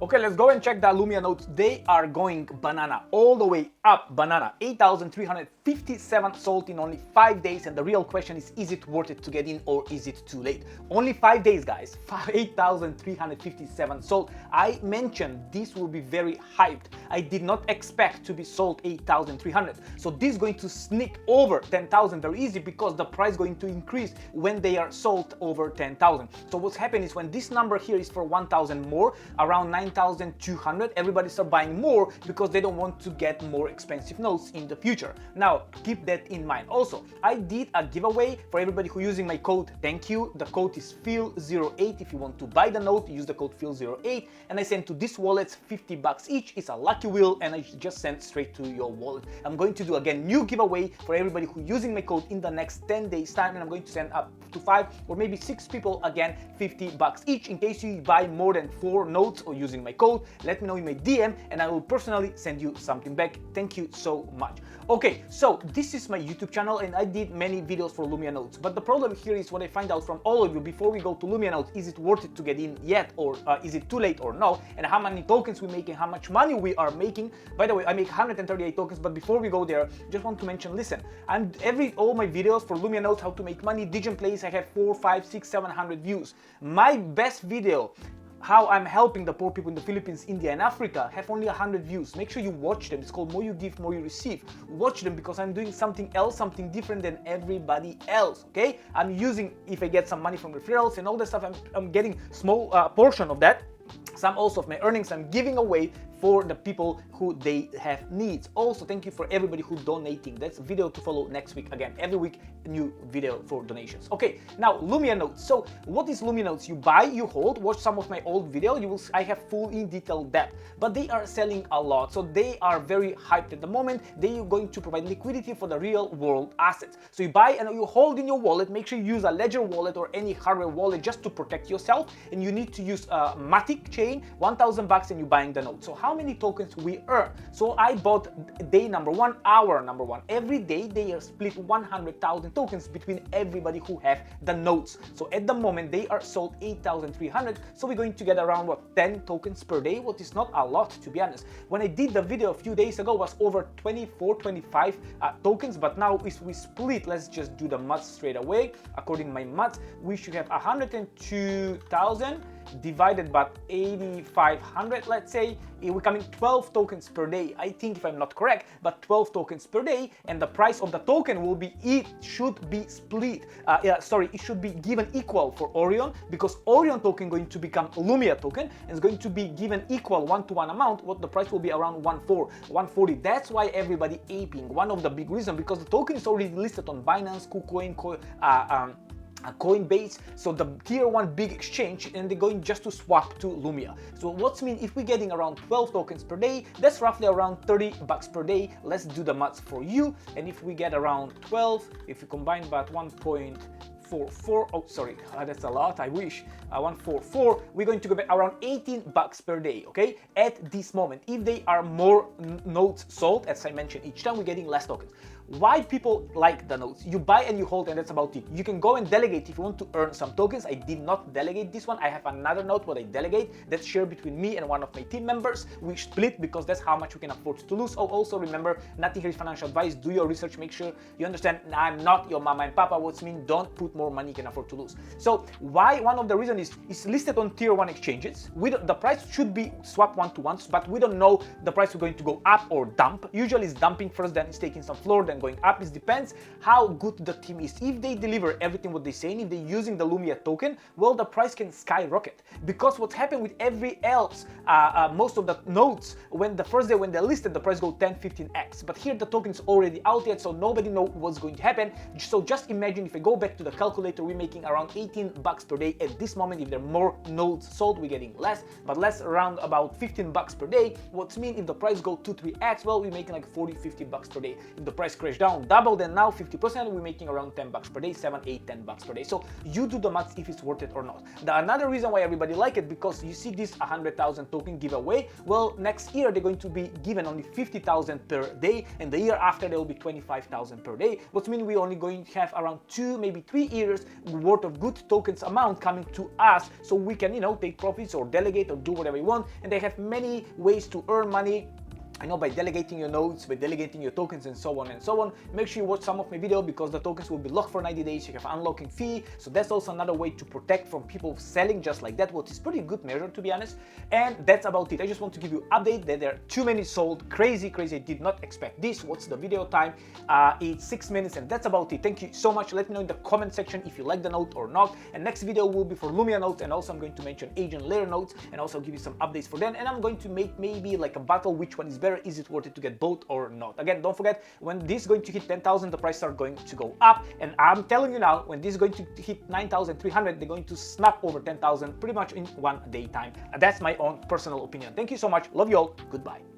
Okay, let's go and check the Lumia notes. They are going banana, all the way up banana. 8,357 sold in only 5 days, and the real question is it worth it to get in or is it too late? Only 5 days, guys. 8,357 sold. I mentioned this will be very hyped. I did not expect to be sold 8,300. So this is going to sneak over 10,000 very easy because the price is going to increase when they are sold over 10,000. So what's happening is when this number here is for 1,000 more, around 9,200, everybody start buying more because they don't want to get more expensive notes in the future. Now, keep that in mind. Also, I did a giveaway for everybody who using my code. Thank you. The code is Phil08. If you want to buy the note, use the code Phil08, and I send to this wallets $50 each. It's a lucky wheel, and I just send straight to your wallet. I'm going to do again new giveaway for everybody who using my code in the next 10 days time, and I'm going to send up to 5 or maybe 6 people again $50 each. In case you buy more than 4 notes or using my code, let me know in my DM and I will personally send you something back. Thank you so much. Okay, so this is my YouTube channel and I did many videos for Lumia notes, but the problem here is what I find out from all of you before we go to Lumia notes: is it worth it to get in yet, or is it too late or no, and how many tokens we make and how much money we are making. By the way, I make 138 tokens, but before we go there, just want to mention, listen, all my videos for Lumia notes, how to make money, Digital Plays, I have 4, 5, 6, 700 views. My best video, how I'm helping the poor people in the Philippines, India and Africa, have only 100 views. Make sure you watch them. It's called More You Give, More You Receive. Watch them because I'm doing something else, something different than everybody else, okay? I'm using, if I get some money from referrals and all that stuff, I'm getting small portion of that. Some also of my earnings I'm giving away for the people who they have needs. Also, thank you for everybody who donating. That's a video to follow next week. Again, every week a new video for donations. Okay, now Lumia notes. So what is Lumia notes? You buy, you hold. Watch some of my old video. You will I have full in detail depth, but they are selling a lot, so they are very hyped at the moment. They are going to provide liquidity for the real world assets. So you buy and you hold in your wallet. Make sure you use a Ledger wallet or any hardware wallet just to protect yourself, and you need to use a Matic chain, $1,000, and you're buying the note. So how many tokens we earn? So I bought day number 1, hour number 1. Every day they are split 100,000 tokens between everybody who have the notes. So at the moment they are sold 8,300. So we're going to get around 10 tokens per day, what is not a lot, to be honest. When I did the video a few days ago, was over 24, 25 tokens, but now if we split, let's just do the math straight away. According to my math, we should have 102,000 divided by 8,500, let's say. We're coming 12 tokens per day, I think, if I'm not correct, but 12 tokens per day, and the price of the token will be, it should be split, it should be given equal for Orion, because Orion token going to become Lumia token and is going to be given equal 1-to-1 amount. What the price will be around 140. That's why everybody aping. One of the big reasons, because the token is already listed on Binance, KuCoin, Coinbase, so the tier 1 big exchange, and they're going just to swap to Lumia. So what's mean if we're getting around 12 tokens per day, that's roughly around $30 per day. Let's do the maths for you, and if we get around 12, if we combine that 1.44, oh sorry, that's a lot, I wish, 144, we're going to go back around $18 per day, okay, at this moment. If they are more notes sold, as I mentioned, each time we're getting less tokens. Why people like the notes? You buy and you hold, and that's about it. You can go and delegate if you want to earn some tokens. I did not delegate this one. I have another note what I delegate that's shared between me and one of my team members. We split because that's how much we can afford to lose. Oh, also remember, nothing here is financial advice. Do your research, make sure you understand I'm not your mama and papa. What's mean, don't put more money you can afford to lose. So why? One of the reasons is it's listed on tier 1 exchanges. The price should be swapped 1-to-1, but we don't know the price is going to go up or dump. Usually it's dumping first, then it's taking some floor, then going up. It depends how good the team is. If they deliver everything what they're saying, if they're using the Lumia token, well, the price can skyrocket. Because what's happened with every else, most of the notes, when the first day when they're listed, the price go 10-15x. But here the token is already out yet, so nobody knows what's going to happen. So just imagine if I go back to the calculator, we're making around $18 per day at this moment. If there are more nodes sold, we're getting less, but less, around about $15 per day. What's mean if the price go 2-3x, well, we're making like $40-50 per day. If the price crashed down, doubled, and now 50%, we're making around 10 bucks per day, 7, 8, 10 bucks per day. So you do the maths if it's worth it or not. Another reason why everybody like it, because you see this 100,000 token giveaway. Well, next year they're going to be given only 50,000 per day, and the year after there will be 25,000 per day, which means we're only going to have around 2, maybe 3 years worth of good tokens amount coming to us, so we can, you know, take profits or delegate or do whatever we want. And they have many ways to earn money, I know, by delegating your nodes, by delegating your tokens, and so on and so on. Make sure you watch some of my video, because the tokens will be locked for 90 days. You have unlocking fee, so that's also another way to protect from people selling just like that, which is pretty good measure, to be honest. And that's about it. I just want to give you an update that there are too many sold. Crazy. I did not expect this. What's the video time? It's 6 minutes, and that's about it. Thank you so much. Let me know in the comment section if you like the note or not. And next video will be for Lumia notes, and also I'm going to mention agent layer notes, and also give you some updates for them. And I'm going to make maybe like a battle, which one is better, is it worth it to get both or not. Again, don't forget, when this is going to hit 10,000, the prices are going to go up, and I'm telling you now, when this is going to hit 9,300, they're going to snap over 10,000 pretty much in one day time. That's my own personal opinion. Thank you so much. Love you all. Goodbye.